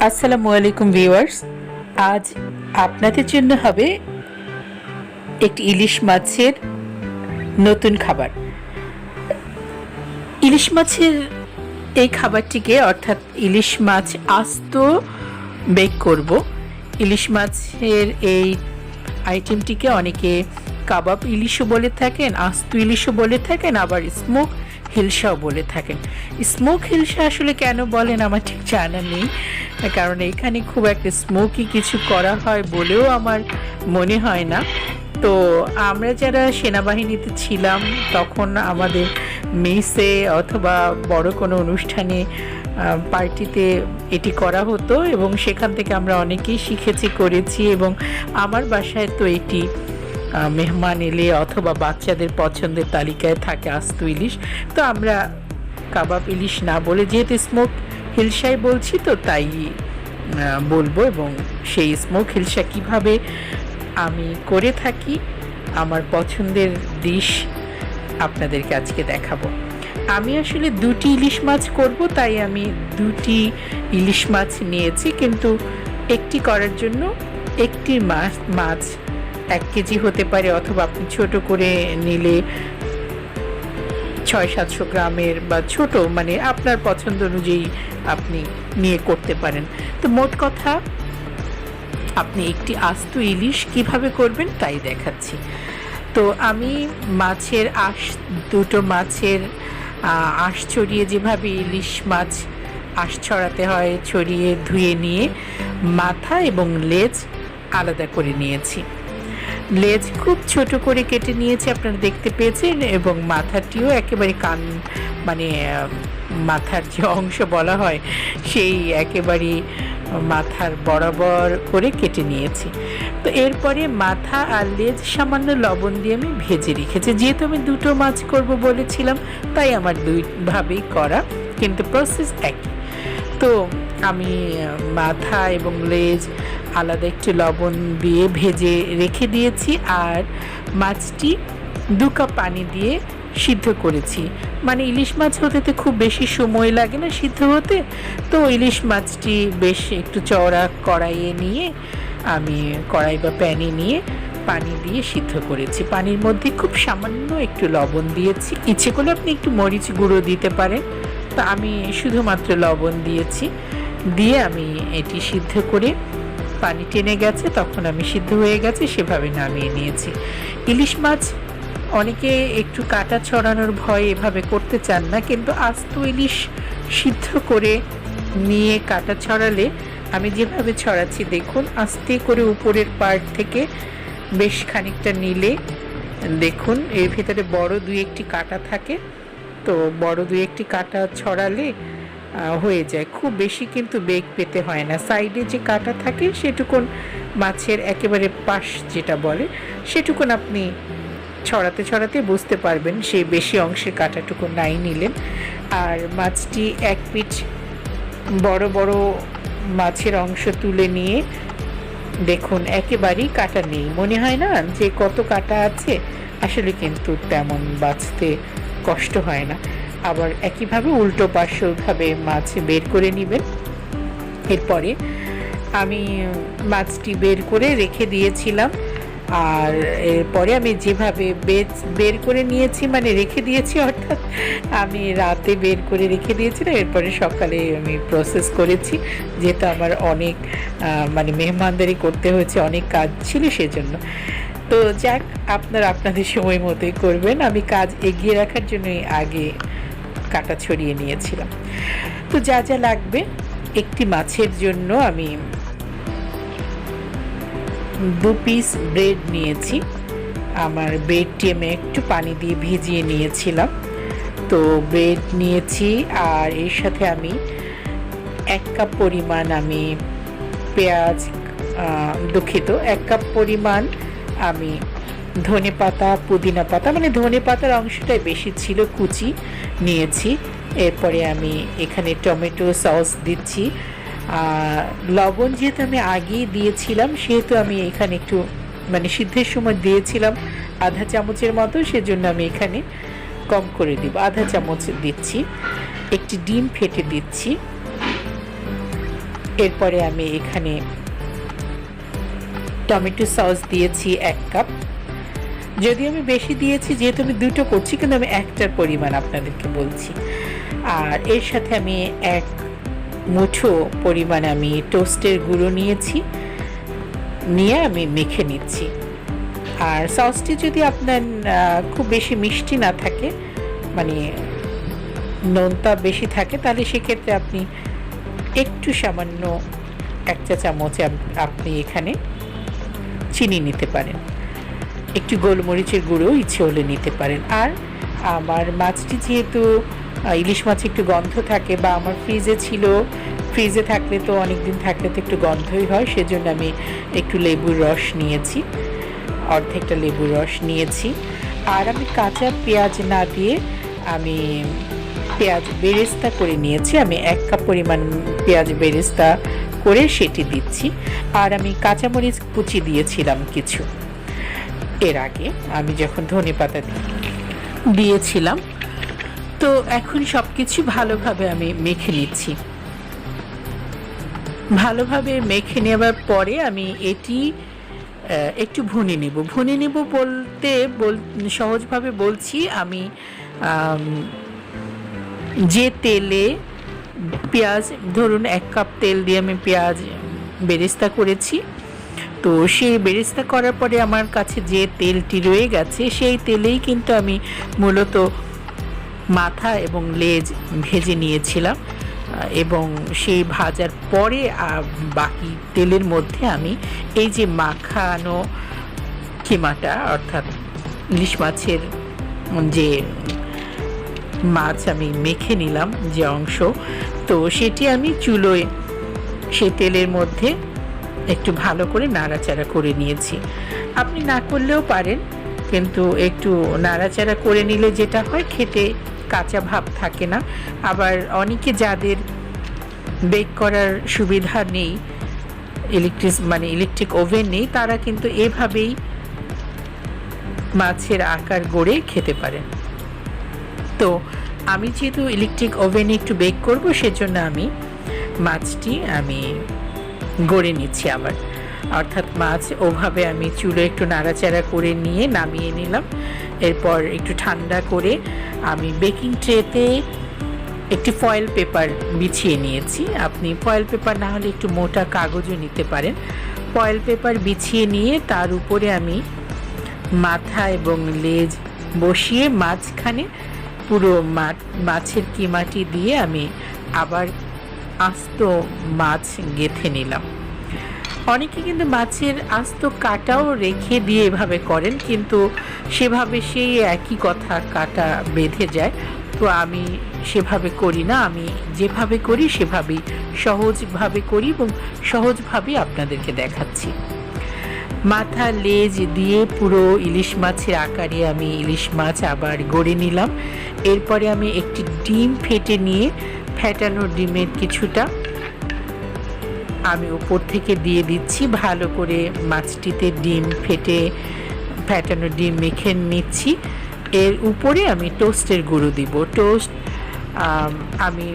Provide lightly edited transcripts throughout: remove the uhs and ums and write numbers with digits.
আসসালামু আলাইকুম ভিউয়ার্স। আজ আপনাদের জন্য হবে একটি ইলিশ মাছের নতুন খাবার। ইলিশ মাছের এই খাবারটিকে অর্থাৎ ইলিশ মাছ আস্ত বেক করব। ইলিশ মাছের এই আইটেমটিকে অনেকে কাবাব ইলিশও বলে থাকেন, আস্ত ইলিশও বলে থাকেন, আবার স্মোক হিলসাও বলে থাকেন। স্মোক হিলসা আসলে কেন বলেন আমার ঠিক জানা নেই, কারণ এখানে খুব একটা স্মোকি কিছু করা হয় বলেও আমার মনে হয় না। তো আমরা যারা সেনাবাহিনীতে ছিলাম তখন আমাদের মেসে অথবা বড় কোনো অনুষ্ঠানে পার্টিতে এটি করা হতো এবং সেখান থেকে আমরা অনেকেই শিখেছি, করেছি। এবং আমার বাসায় তো এটি মেহমান এলে অথবা বাচ্চাদের পছন্দের তালিকায় থাকে আস্ত ইলিশ। তো আমরা কাবাব ইলিশ না বলে যেহেতু স্মোক হিলসাই বলছি তো তাই বলবো। এবং সেই স্মোক হিলসা কিভাবে আমি করে থাকি, আমার পছন্দের ডিশ আপনাদেরকে আজকে দেখাবো। আমি আসলে দুটি ইলিশ মাছ করব, তাই আমি দুটি ইলিশ মাছ নিয়েছি, কিন্তু একটি করার জন্য একটি মাছ 1 কেজি হতে পারে, অথবা আপনি ছোট করে নিলে 600-700 গ্রামের বা ছোট, মানে আপনার পছন্দ অনুযায়ী আপনি নিয়ে করতে পারেন। তো মোট কথা আপনি একটি আস্ত ইলিশ কিভাবে করবেন তাই দেখাচ্ছি। তো আমি মাছের দুটো মাছের আঁশ ছড়িয়ে, যেভাবে ইলিশ মাছ আঁশ ছড়াতে হয় ছড়িয়ে ধুয়ে নিয়ে মাথা এবং লেজ আলাদা করে নিয়েছি। লেজ খুব ছোট করে কেটে নিয়েছি, আপনারা দেখতে পেয়েছেন, এবং মাথাটিও একেবারে মানে মাথার যে অংশ বলা হয় সেই একেবারে মাথার বরাবর করে কেটে নিয়েছি। তো এরপরে মাথা আর লেজ সামান্য লবণ দিয়ে আমি ভেজে রেখেছি। যেহেতু আমি দুটো মাছ করব বলেছিলাম, তাই আমার দুইভাবেই করা, কিন্তু প্রসেস একই। তো আমি মাথা এবং লেজ আলাদা একটু লবণ দিয়ে ভেজে রেখে দিয়েছি, আর মাছটি 2 কাপ পানি দিয়ে সিদ্ধ করেছি। মানে ইলিশ মাছ হতে তো খুব বেশি সময় লাগে না সিদ্ধ হতে, তো ইলিশ মাছটি বেশ একটু চওড়া কড়াইয়ে নিয়ে আমি কড়াই বা প্যানে নিয়ে পানি দিয়ে সিদ্ধ করেছি। পানির মধ্যে খুব সামান্য একটু লবণ দিয়েছি, ইচ্ছে করলে আপনি একটু মরিচ গুঁড়ো দিতে পারেন। তো আমি শুধুমাত্র লবণ দিয়েছি, দিয়ে আমি এটি সিদ্ধ করে পানি টেনে গেছে, তখন আমি সিদ্ধ হয়ে গেছে সেভাবে নামিয়ে নিয়েছি। ইলিশ মাছ অনেকে একটু কাটা ছড়ানোর ভয় এভাবে করতে চান না, কিন্তু আস্ত ইলিশ সিদ্ধ করে নিয়ে কাটা ছড়ালে, আমি যেভাবে ছড়াচ্ছি দেখুন, আস্তে করে উপরের পার্ট থেকে বেশ খানিকটা নিলে দেখুন এর ভেতরে বড় 2-1টি কাটা থাকে। তো বড় 2-1টি কাটা ছড়ালে হয়ে যায়, খুব বেশি কিন্তু বেগ পেতে হয় না। সাইডে যে কাটা থাকে সেটুকুন মাছের একেবারে পাশ যেটা বলে সেটুকুন আপনি ছড়াতে ছড়াতে বুঝতে পারবেন, সেই বেশি অংশের কাটাটুকু নাই নিলেন। আর মাছটি 1 পিঠ বড় বড় মাছের অংশ তুলে নিয়ে দেখুন একেবারেই কাটা নেই, মনে হয় না যে কত কাটা আছে, আসলে কিন্তু তেমন বাছতে কষ্ট হয় না। আবার একইভাবে উল্টো পার্শ্বভাবে মাছ বের করে নেবেন। এরপরে আমি মাছটি বের করে রেখে দিয়েছিলাম, আর এরপরে আমি যেভাবে বের করে নিয়েছি, মানে রেখে দিয়েছি অর্থাৎ আমি রাতে বের করে রেখে দিয়েছিলাম, এরপরে সকালে আমি প্রসেস করেছি, যেহেতু আমার অনেক মানে মেহমানদারি করতে হয়েছে, অনেক কাজ ছিল সেজন্য। তো যাক, আপনাদের সময় মতোই করবেন। আমি কাজ এগিয়ে রাখার জন্যই আগে কাটা ছড়িয়ে নিয়েছিলাম। তো যা যা লাগবে, একটি মাছের জন্য আমি 2 পিস ব্রেড নিয়েছি। আমার ব্রেডটি আমি একটু পানি দিয়ে ভিজিয়ে নিয়েছিলাম। তো ব্রেড নিয়েছি, আর এর সাথে আমি 1 কাপ পরিমাণ আমি পেঁয়াজ, দুঃখিত, 1 কাপ পরিমাণ আমি ধনে পাতা, পুদিনা পাতা, মানে ধনে পাতার অংশটাই বেশি ছিল, কুচি নিয়েছি। এরপরে আমি এখানে টমেটো সস দিচ্ছি। লবণ যেহেতু আমি আগেই দিয়েছিলাম, সেহেতু আমি এখানে একটু, মানে সিদ্ধের সময় দিয়েছিলাম আধা চামচের মতো, সেজন্য আমি এখানে কম করে দিব, আধা চামচ দিচ্ছি। একটি ডিম ফেটে দিচ্ছি, এরপরে আমি এখানে টমেটো সস দিয়েছি 1 কাপ। যদি আমি বেশি দিয়েছি, যেহেতু আমি দুটো করছি, কিন্তু আমি একটার পরিমাণ আপনাদেরকে বলছি। আর এর সাথে আমি 1 মুঠো পরিমাণ আমি টোস্টের গুঁড়ো নিয়েছি, নিয়ে আমি মেখে নিচ্ছি। আর সসটি যদি আপনার খুব বেশি মিষ্টি না থাকে, মানে নোনতা বেশি থাকে, তাহলে সেক্ষেত্রে আপনি একটু সামান্য 1 চা চামচ আপনি এখানে চিনি নিতে পারেন, একটু গোলমরিচের গুঁড়ো ইচ্ছে হলে নিতে পারেন। আর আমার মাছটি যেহেতু ইলিশ মাছ একটু গন্ধ থাকে, বা আমার ফ্রিজে ছিল, ফ্রিজে থাকলে তো অনেক দিন থাকলে তো একটু গন্ধই হয়, সেজন্য আমি একটু লেবুর রস নিয়েছি, অর্ধেকটা লেবুর রস নিয়েছি। আর আমি কাঁচা পেঁয়াজ না দিয়ে আমি পেঁয়াজ বেরেস্তা করে নিয়েছি। আমি 1 কাপ পরিমাণ পেঁয়াজ বেরেস্তা করে সেটি দিচ্ছি। আর আমি কাঁচামরিচ কুচি দিয়েছিলাম কিছু এর আগে, আমি যখন ধনেপাতা দিয়েছিলাম। তো এখন সব কিছু ভালোভাবে আমি মেখে নিচ্ছি। ভালোভাবে মেখে নেওয়ার পরে আমি এটি একটু ভুনে নেব বলতে সহজভাবে বলছি। আমি যে তেলে পেঁয়াজ, ধরুন 1 কাপ তেল দিয়ে আমি পেঁয়াজ বেরেস্তা করেছি, তো সেই বেরেস্তা করার পরে আমার কাছে যে তেলটি রয়ে গেছে, সেই তেলেই কিন্তু আমি মূলত মাথা এবং লেজ ভেজে নিয়েছিলাম, এবং সেই ভাজার পরে বাকি তেলের মধ্যে আমি এই যে মাখানো কিমাটা, অর্থাৎ ইলিশ মাছের যে মাছ আমি মেখে নিলাম যে অংশ, তো সেটি আমি চুলোয় সেই তেলের মধ্যে একটু ভালো করে নাড়াচাড়া করে নিয়েছি। আপনি না করলেও পারেন, কিন্তু একটু নাড়াচাড়া করে নিলে যেটা হয়, খেতে কাঁচা ভাব থাকে না। আবার অনেকে যাদের বেক করার সুবিধা নেই, ইলেকট্রিক ওভেন নেই, তারা কিন্তু এভাবেই মাছের আকার গড়ে খেতে পারেন। তো আমি যেহেতু ইলেকট্রিক ওভেনে একটু বেক করব, সেজন্য আমি মাছটি গড়ে নিচ্ছি আবার, অর্থাৎ মাছ ওভাবে আমি চুলো একটু নাড়াচাড়া করে নিয়ে নামিয়ে নিলাম। এরপর একটু ঠান্ডা করে আমি বেকিং ট্রেতে একটি ফয়েল পেপার বিছিয়ে নিয়েছি। আপনি ফয়েল পেপার না হলে একটু মোটা কাগজও নিতে পারেন। ফয়েল পেপার বিছিয়ে নিয়ে তার উপরে আমি মাথা এবং লেজ বসিয়ে মাঝখানে পুরো মাছের কিমাটি দিয়ে আমি আবার আস্ত মাছ গেঁথে নিলাম। অনেকে কিন্তু মাছের আস্ত কাটাও রেখে দিয়ে এভাবে করেন, কিন্তু সেভাবে সেই একই কথা, কাটা বেঁধে যায়। তো আমি সেভাবে করি না, আমি যেভাবে করি সেভাবেই সহজভাবে করি, এবং সহজভাবেই আপনাদেরকে দেখাচ্ছি। মাথা লেজ দিয়ে পুরো ইলিশ মাছের আকারে আমি ইলিশ মাছ আবার গড়ে নিলাম। এরপরে আমি একটি ডিম ফেটে নিয়ে, ফেটানো ডিমের কিছুটা আমি উপর থেকে দিয়ে দিচ্ছি। ভালো করে মাছটিতে ফেটানো ডিম মেখে নিচ্ছি। এর উপরে আমি টোস্টের গুঁড়ো দিব। আমি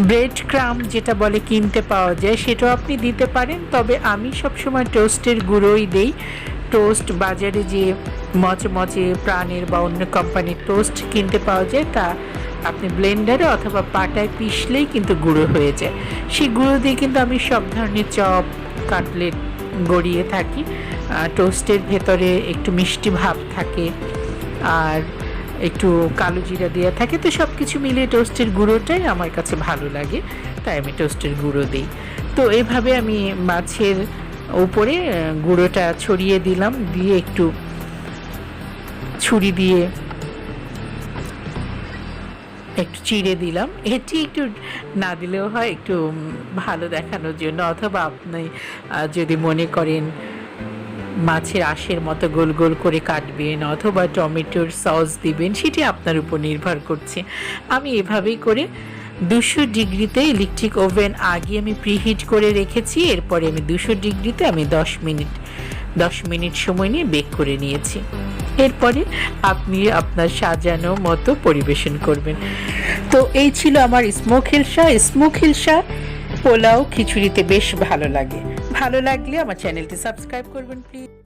ব্রেড ক্রাম্ব যেটা বলে কিনতে পাওয়া যায়, সেটাও আপনি দিতে পারেন, তবে আমি সবসময় টোস্টের গুঁড়োই দেই। টোস্ট বাজারে যে মচমচে প্রাণের বা অন্য কোম্পানির টোস্ট কিনতে পাওয়া যায়, তা আপনি ব্লেন্ডারে অথবা পাটায় পিষলেই কিন্তু গুঁড়ো হয়ে যায়। সেই গুঁড়ো দিয়ে কিন্তু আমি সব ধরনের চপ, কাটলেট গড়িয়ে থাকি। টোস্টের ভেতরে একটু মিষ্টি ভাব থাকে, আর একটু কালো জিরা দেওয়া থাকে, তো সব কিছু মিলিয়ে টোস্টের গুঁড়োটাই আমার কাছে ভালো লাগে, তাই আমি টোস্টের গুঁড়ো দিই। তো এভাবে আমি মাছের উপরে গুঁড়োটা ছড়িয়ে দিলাম, দিয়ে একটু ছুরি দিয়ে একটু চিড়ে দিলাম। এটি একটু না দিলেও হয়, একটু ভালো দেখানোর জন্য, অথবা আপনি যদি মনে করেন মাছের আঁশের মতো গোল গোল করে কাটবেন, অথবা টমেটোর সস দিবেন, সেটি আপনার উপর নির্ভর করছে। আমি এভাবেই করে 200 ডিগ্রিতে ইলেকট্রিক ওভেন আগে আমি প্রিহিট করে রেখেছি। এরপরে আমি 200 ডিগ্রিতে আমি 10 মিনিট সময় নিয়ে বেক করে নিয়েছি। এরপরে আপনি আপনার সাজানো মতো পরিবেশন করবেন। তো এই ছিল আমার স্মোক হিলসা পোলাও খিচুড়িতে বেশ ভালো লাগে। ভালো লাগলে আমার চ্যানেলটি সাবস্ক্রাইব করবেন প্লিজ।